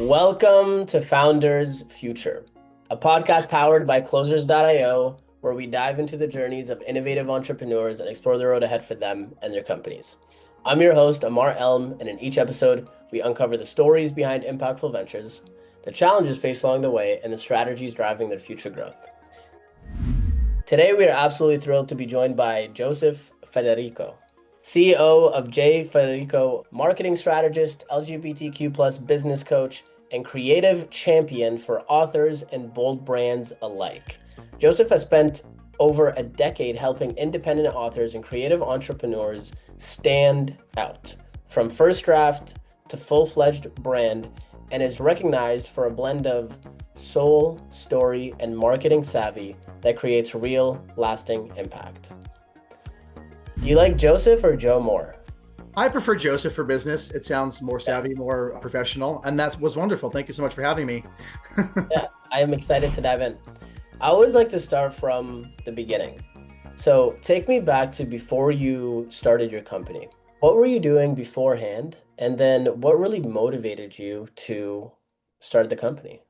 Welcome to Founders Future, a podcast powered by Closers.io, where we dive into the journeys of innovative entrepreneurs and explore the road ahead for them and their companies. I'm your host, Ammar, and in each episode, we uncover the stories behind impactful ventures, the challenges faced along the way, and the strategies driving their future growth. Today, we are absolutely thrilled to be joined by Joseph Federico, CEO of Federico Marketing, strategist, LGBTQ+ business coach, and creative champion for authors and bold brands alike. Joseph has spent over a decade helping independent authors and creative entrepreneurs stand out, from first draft to full-fledged brand, and is recognized for a blend of soul, story, and marketing savvy that creates real, lasting impact. Do you like Joseph or Joe more? I prefer Joseph for business. It sounds more savvy, more professional, and that was wonderful. Thank you so much for having me. Yeah, I am excited to dive in. I always like to start from the beginning. So take me back to before you started your company. What were you doing beforehand? And then what really motivated you to start the company?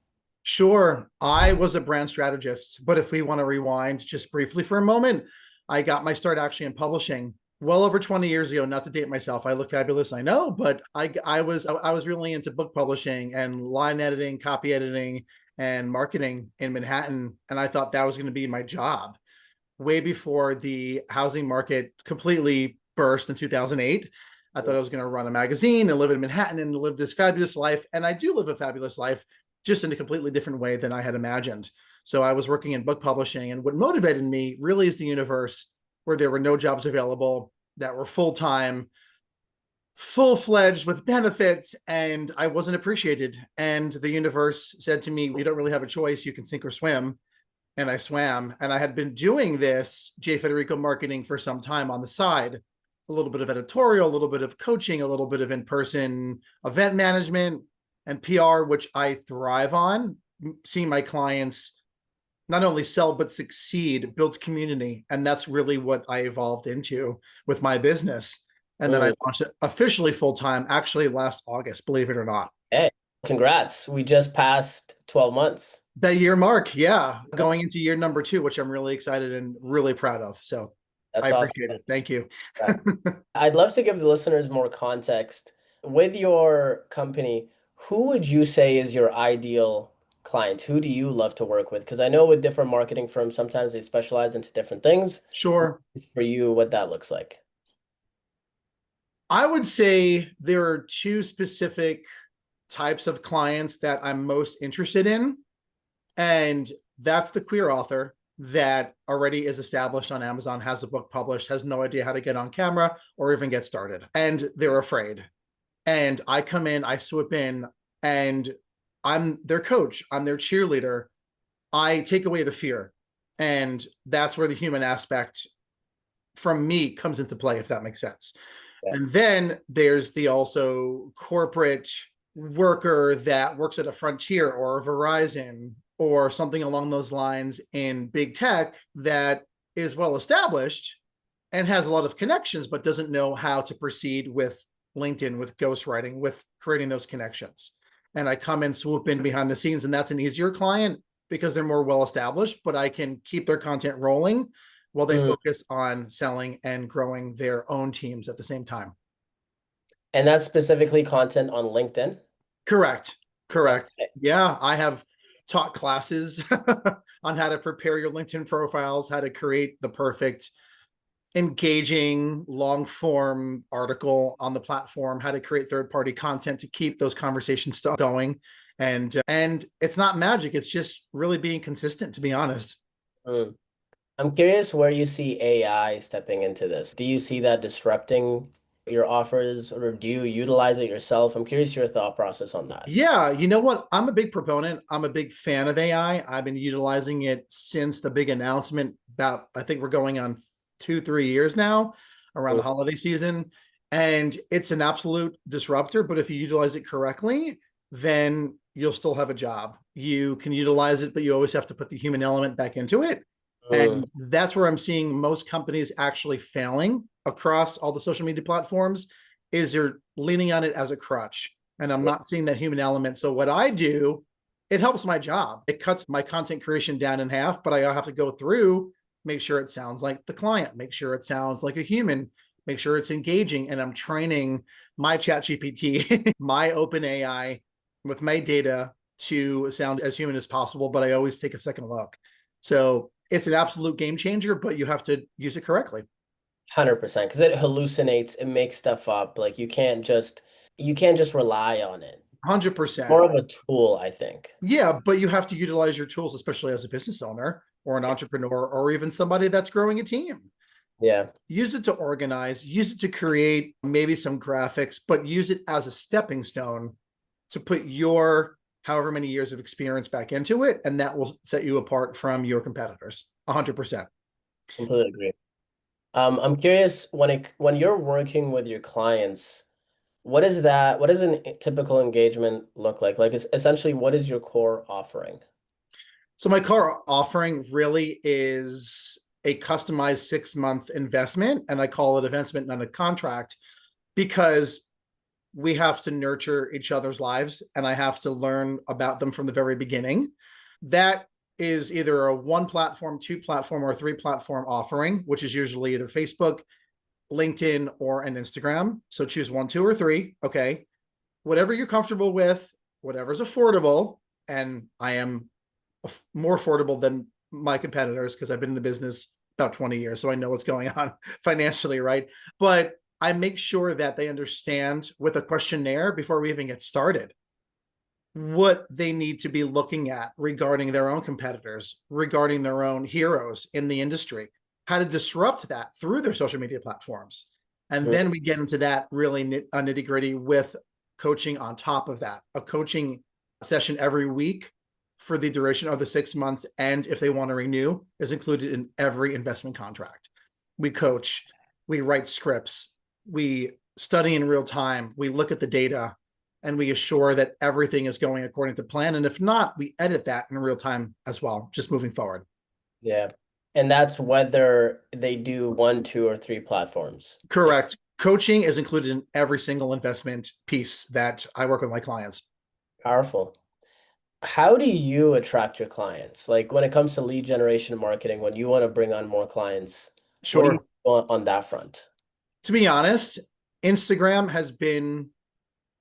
Sure, I was a brand strategist, but if we want to rewind just briefly for a moment, I got my start actually in publishing well over 20 years ago. Not to date myself, I look fabulous, I know, but I was really into book publishing and line editing, copy editing, and marketing in Manhattan, and I thought that was going to be my job way before the housing market completely burst in 2008. I thought I was going to run a magazine and live in Manhattan and live this fabulous life, and I do live a fabulous life, just in a completely different way than I had imagined. So I was working in book publishing, and what motivated me really is the universe where there were no jobs available that were full-time, full-fledged with benefits, and I wasn't appreciated. And the universe said to me, you don't really have a choice, you can sink or swim. And I swam, and I had been doing this Federico Marketing for some time on the side, a little bit of editorial, a little bit of coaching, a little bit of in-person event management and PR, which I thrive on, seeing my clients not only sell, but succeed, build community. And that's really what I evolved into with my business. And then I launched it officially full-time, actually last August, believe it or not. Hey, congrats. We just passed 12 months. That year mark, yeah. Going into year number 2, which I'm really excited and really proud of. So That's I awesome. appreciate it. Thank you. I'd love to give the listeners more context. With your company, who would you say is your ideal client? Who do you love to work with? Because I know with different marketing firms, sometimes they specialize into different things. Sure. For you, what that looks like. I would say there are 2 specific types of clients that I'm most interested in. And that's the queer author that already is established on Amazon, has a book published, has no idea how to get on camera or even get started. And they're afraid. And I come in, I swoop in, and I'm their coach, I'm their cheerleader. I take away the fear. And that's where the human aspect from me comes into play, if that makes sense. Yeah. And then there's the also corporate worker that works at a Frontier or a Verizon or something along those lines in big tech that is well established and has a lot of connections, but doesn't know how to proceed with LinkedIn, with ghostwriting, with creating those connections. And I come and swoop in behind the scenes, and that's an easier client because they're more well established, but I can keep their content rolling while they focus on selling and growing their own teams at the same time. And that's specifically content on LinkedIn? Correct. Okay. Yeah, I have taught classes on how to prepare your LinkedIn profiles, how to create the perfect engaging long form article on the platform, how to create third-party content to keep those conversations still going. And it's not magic. It's just really being consistent, to be honest. I'm curious where you see AI stepping into this. Do you see that disrupting your offers, or do you utilize it yourself? I'm curious your thought process on that. Yeah, you know what? I'm a big proponent. I'm a big fan of AI. I've been utilizing it since the big announcement about, I think we're going on 2-3 years now around the holiday season. And it's an absolute disruptor, but if you utilize it correctly, then you'll still have a job. You can utilize it, but you always have to put the human element back into it. And that's where I'm seeing most companies actually failing across all the social media platforms, is they're leaning on it as a crutch. and I'm Yeah. not seeing that human element. So what I do, it helps my job. It cuts my content creation down in half, but I have to go through, make sure it sounds like the client, make sure it sounds like a human, make sure it's engaging. And I'm training my chat GPT, my open AI with my data to sound as human as possible, but I always take a second look. So it's an absolute game changer, but you have to use it correctly. 100%, because it hallucinates, it makes stuff up. Like you can't just rely on it. More 100%. of a tool, I think. Yeah, but you have to utilize your tools, especially as a business owner or an entrepreneur or even somebody that's growing a team. Yeah, Use it to organize, use it to create maybe some graphics, but use it as a stepping stone to put your however many years of experience back into it. And that will set you apart from your competitors. 100%. completely agree. I'm curious when you're working with your clients, what does a typical engagement look like? Like it's essentially what is your core offering? So my core offering really is a customized 6-month investment. And I call it investment, not a contract, because we have to nurture each other's lives and I have to learn about them from the very beginning. That is either a 1 platform, 2 platform, or 3 platform offering, which is usually either Facebook, LinkedIn, or an Instagram. So choose 1, 2, or 3. Okay. Whatever you're comfortable with, whatever's affordable. And I am more affordable than my competitors because I've been in the business about 20 years. So I know what's going on financially, right? But I make sure that they understand with a questionnaire before we even get started what they need to be looking at regarding their own competitors, regarding their own heroes in the industry, how to disrupt that through their social media platforms. And Mm. then we get into that really nitty gritty with coaching on top of that, a coaching session every week for the duration of the 6 months. And if they want to renew, is included in every investment contract. We coach, we write scripts, we study in real time, we look at the data, and we assure that everything is going according to plan. And if not, we edit that in real time as well, just moving forward. Yeah. And that's whether they do 1, 2, or 3 platforms. Yeah. Correct. Coaching is included in every single investment piece that I work with my clients. Powerful. How do you attract your clients? Like when it comes to lead generation marketing, when you want to bring on more clients, what do you Sure. do on that front? To be honest, Instagram has been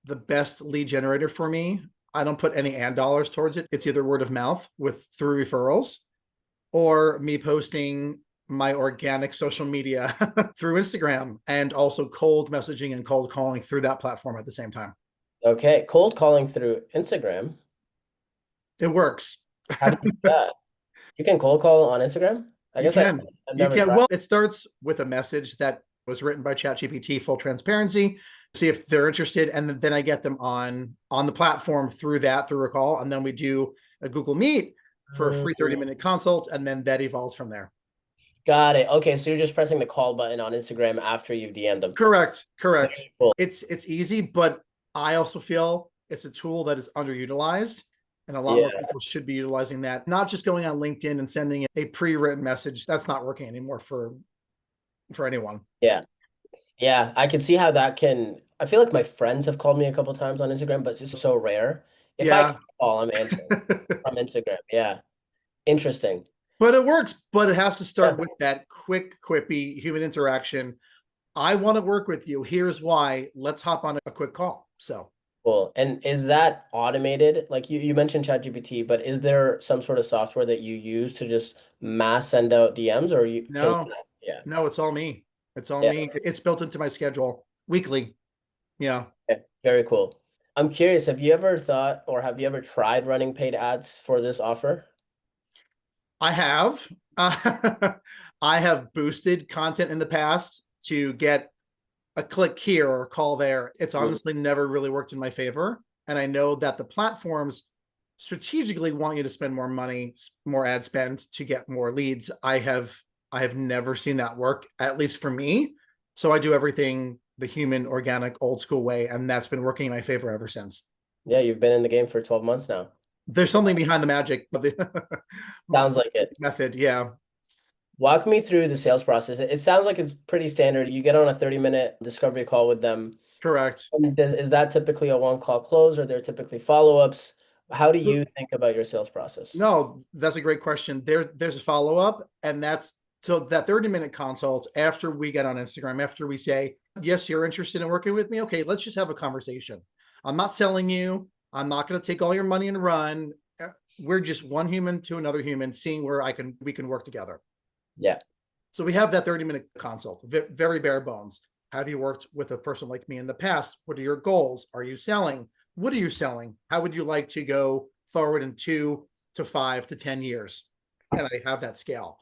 the best lead generator for me. I don't put any ad dollars towards it. It's either word of mouth with through referrals or me posting my organic social media through Instagram and also cold messaging and cold calling through that platform at the same time. Okay, cold calling through Instagram. It works. How do you do that? You can cold call on Instagram? I You guess can. I've You never can. tried. Well, it starts with a message that was written by ChatGPT, full transparency, see if they're interested. And then I get them on the platform through a call. And then we do a Google Meet for a free 30-minute consult. And then that evolves from there. Got it. Okay, so you're just pressing the call button on Instagram after you've DM'd them. Correct. Correct. Very cool. It's easy, but I also feel it's a tool that is underutilized. And a lot more Yeah, people should be utilizing that, not just going on LinkedIn and sending a pre-written message. That's not working anymore for anyone. yeah, yeah. I can see how that can. I feel like my friends have called me a couple times on Instagram, but it's just so rare. If I Yeah. can call, I'm answering from Instagram. Yeah, interesting. But it works, but it has to Yeah, start with that quick, quippy human interaction. I want to work with you. Here's why. Let's hop on a quick call. So, cool. And is that automated? Like you mentioned ChatGPT, but is there some sort of software that you use to just mass send out DMs, or you can? no, Yeah, no, it's all me. It's all yeah. me. It's built into my schedule weekly. Yeah, Okay, very cool. I'm curious, have you ever thought or have you ever tried running paid ads for this offer? I have. I have boosted content in the past to get a click here or a call there. It's Mm. honestly never really worked in my favor. And I know that the platforms strategically want you to spend more money, more ad spend to get more leads. I have never seen that work, at least for me. So I do everything the human, organic, old school way, and that's been working in my favor ever since. Yeah, you've been in the game for 12 months now. There's something behind the magic of the Sounds like it. method. Yeah. Walk me through the sales process. It sounds like it's pretty standard. You get on a 30-minute discovery call with them. Correct. And is that typically a one-call close, or they're typically follow-ups? How do you think about your sales process? No, that's a great question. There's a follow-up, and that's so that 30-minute consult after we get on Instagram, after we say, yes, you're interested in working with me. Okay, let's just have a conversation. I'm not selling you. I'm not going to take all your money and run. We're just one human to another human, seeing where we can work together. Yeah. So we have that 30-minute consult, very bare bones. Have you worked with a person like me in the past? What are your goals? Are you selling? What are you selling? How would you like to go forward in 2 to 5 to 10 years? And I have that scale.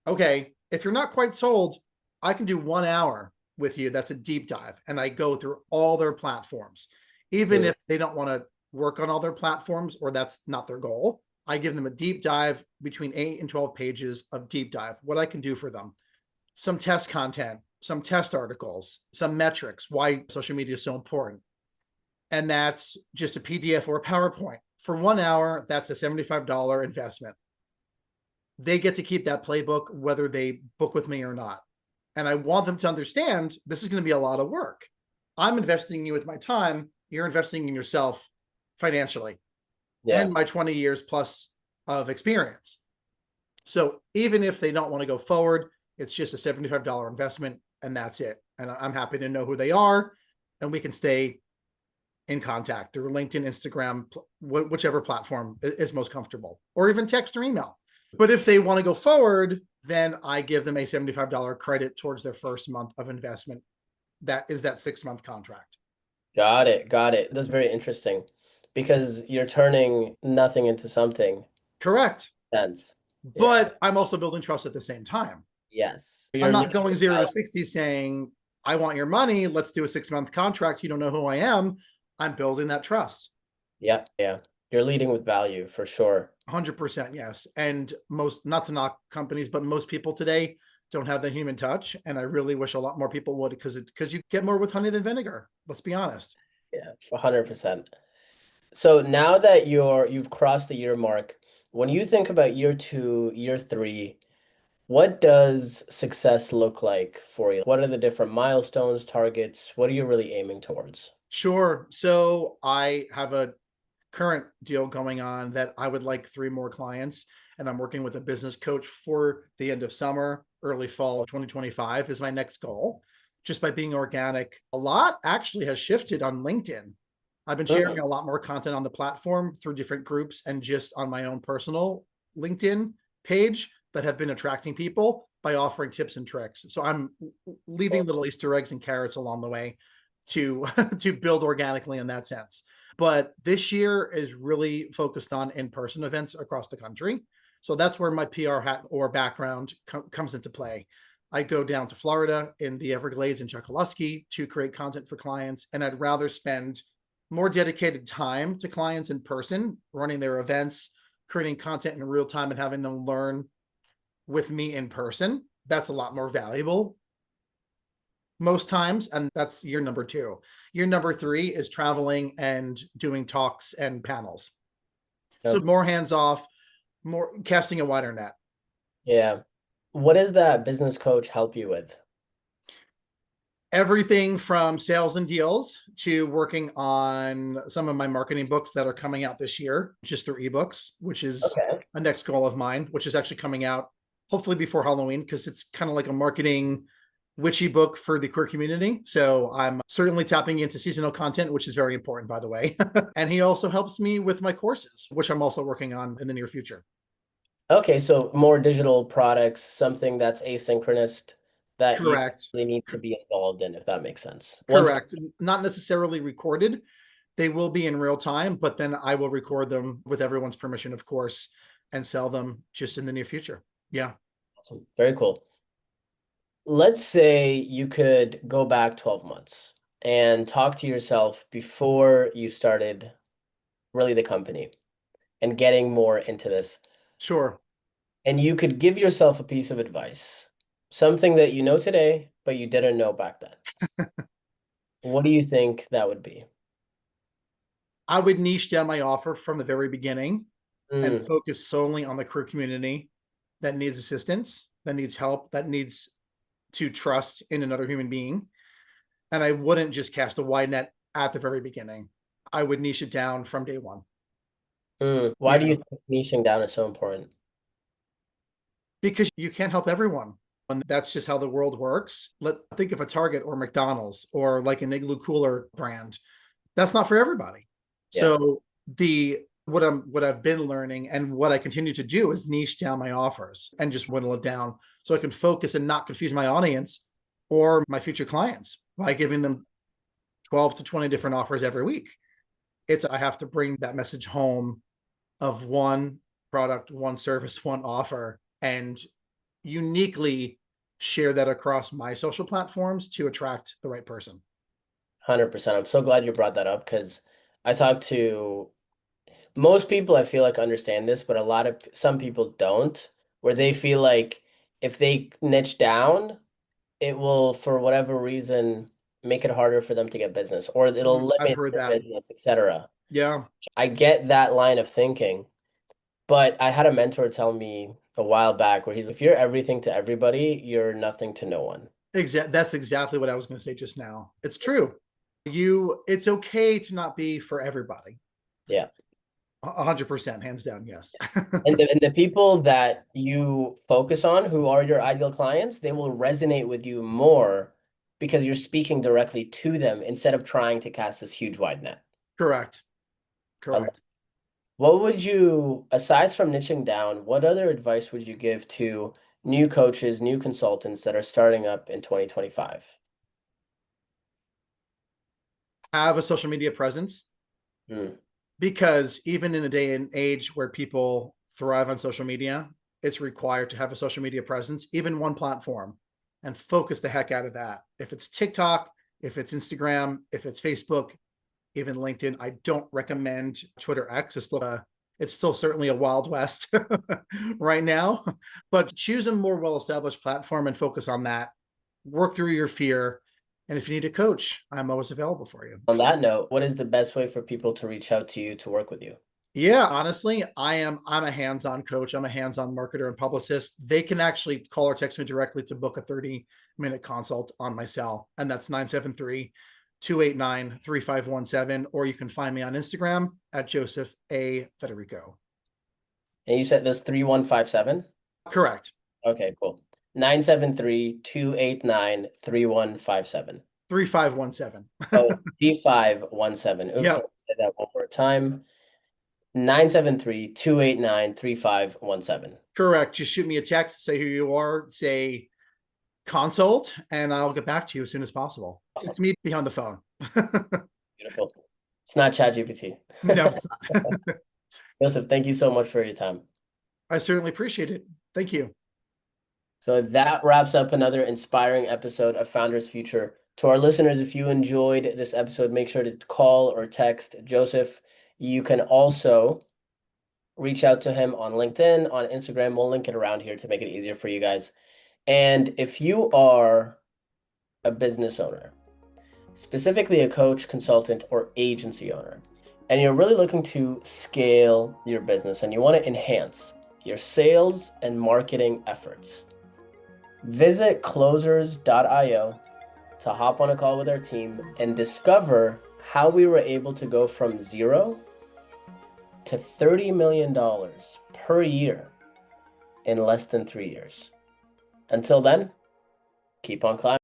Okay, if you're not quite sold, I can do 1 hour with you. That's a deep dive. And I go through all their platforms. Even if they don't want to work on all their platforms or that's not their goal, I give them a deep dive between 8 and 12 pages of deep dive, what I can do for them. Some test content, some test articles, some metrics, why social media is so important. And that's just a PDF or a PowerPoint. For 1 hour, that's a $75 investment. They get to keep that playbook, whether they book with me or not. And I want them to understand this is going to be a lot of work. I'm investing in you with my time. You're investing in yourself financially and my 20 years plus of experience. So even if they don't want to go forward, it's just a $75 investment and that's it. And I'm happy to know who they are and we can stay in contact through LinkedIn, Instagram, whichever platform is most comfortable, or even text or email. But if they want to go forward, then I give them a $75 credit towards their first month of investment. That is that 6-month contract. Got it. Got it. That's very interesting because you're turning nothing into something. Correct. Sense. Yeah. But I'm also building trust at the same time. Yes. I'm You're not leading going with 0 to value. 60 saying, I want your money. Let's do a 6-month contract. You don't know who I am. I'm building that trust. Yeah. Yeah. You're leading with value for sure. 100%, yes. And most, not to knock companies, but most people today don't have the human touch. And I really wish a lot more people would, because you get more with honey than vinegar. Let's be honest. Yeah, 100%. So now that you've crossed the year mark, when you think about year two, year three, what does success look like for you? What are the different milestones, targets? What are you really aiming towards? Sure. So I have a current deal going on that I would like 3 more clients, and I'm working with a business coach for the end of summer, early fall of 2025 is my next goal. Just by being organic, a lot actually has shifted on LinkedIn. I've been sharing Mm, a lot more content on the platform through different groups and just on my own personal LinkedIn page that have been attracting people by offering tips and tricks. So I'm leaving little Easter eggs and carrots along the way to to build organically in that sense. But this year is really focused on in-person events across the country. So that's where my PR hat or background comes into play. I go down to Florida in the Everglades and Chokoloskee to create content for clients, and I'd rather spend more dedicated time to clients in person, running their events, creating content in real time, and having them learn with me in person. That's a lot more valuable most times. And that's year number 2. Year number 3 is traveling and doing talks and panels. So yep. more hands off, more casting a wider net. Yeah. What does that business coach help you with? Everything from sales and deals to working on some of my marketing books that are coming out this year, just through ebooks, which is Okay. a next goal of mine, which is actually coming out hopefully before Halloween, because it's kind of like a marketing witchy book for the queer community. So I'm certainly tapping into seasonal content, which is very important, by the way. And he also helps me with my courses, which I'm also working on in the near future. Okay, so more digital products, something that's asynchronous that you Correct. really need to be involved in, if that makes sense. Once, Correct. Not necessarily recorded. They will be in real time, but then I will record them with everyone's permission, of course, and sell them just in the near future. Yeah. awesome. Very cool. Let's say you could go back 12 months and talk to yourself before you started really the company and getting more into this. Sure. And you could give yourself a piece of advice, something that you know today, but you didn't know back then. What do you think that would be? I would niche down my offer from the very beginning and Mm, focus solely on the queer community that needs assistance, that needs help, that needs to trust in another human being. And I wouldn't just cast a wide net at the very beginning. I would niche it down from day one. Why do you think niching down is so important? Because you can't help everyone. And that's just how the world works. Think of a Target or McDonald's or like an Igloo Cooler brand. That's not for everybody. Yeah. So what I've been learning and what I continue to do is niche down my offers and just whittle it down so I can focus and not confuse my audience or my future clients by giving them 12 to 20 different offers every week. I have to bring that message home of one product, one service, one offer, and uniquely share that across my social platforms to attract the right person. 100%. I'm so glad you brought that up because I talk to most people, I feel like understand this, but some people don't, where they feel like if they niche down, it will, for whatever reason, make it harder for them to get business or it'll I've limit heard their that. business, etc. Yeah. I get that line of thinking, but I had a mentor tell me a while back where he's like, if you're everything to everybody, you're nothing to no one. That's exactly what I was going to say just now. It's true. It's okay to not be for everybody. Yeah. 100%, hands down, yes. And the people that you focus on who are your ideal clients, they will resonate with you more because you're speaking directly to them instead of trying to cast this huge wide net. Correct. Correct. What would you, aside from niching down, what other advice would you give to new coaches, new consultants that are starting up in 2025? Have a social media presence. Because even in a day and age where people thrive on social media, it's required to have a social media presence, even one platform, and focus the heck out of that. If it's TikTok, if it's Instagram, if it's Facebook, even LinkedIn, I don't recommend Twitter X. It's still certainly a wild west right now, but choose a more well-established platform and focus on that. Work through your fear. And if you need a coach, I'm always available for you. On that note, what is the best way for people to reach out to you to work with you? Yeah, honestly, I'm a hands-on coach. I'm a hands-on marketer and publicist. They can actually call or text me directly to book a 30-minute consult on my cell. And that's 973-289-3517. Or you can find me on Instagram at Joseph A. Federico. And you said this 3157? Correct. Okay, cool. 973-289-3157. 3517. Oh, 3517. Oops, Yep. I'll say that one more time. 973-289-3517. Correct. Just shoot me a text, say who you are, say consult, and I'll get back to you as soon as possible. It's me behind the phone. Beautiful. It's not ChatGPT. No, it's not. Joseph, thank you so much for your time. I certainly appreciate it. Thank you. So that wraps up another inspiring episode of Founders Future. To our listeners, if you enjoyed this episode, make sure to call or text Joseph. You can also reach out to him on LinkedIn, on Instagram. We'll link it around here to make it easier for you guys. And if you are a business owner, specifically a coach, consultant, or agency owner, and you're really looking to scale your business and you want to enhance your sales and marketing efforts, visit closers.io to hop on a call with our team and discover how we were able to go from zero to $30 million per year in less than 3 years. Until then, keep on climbing.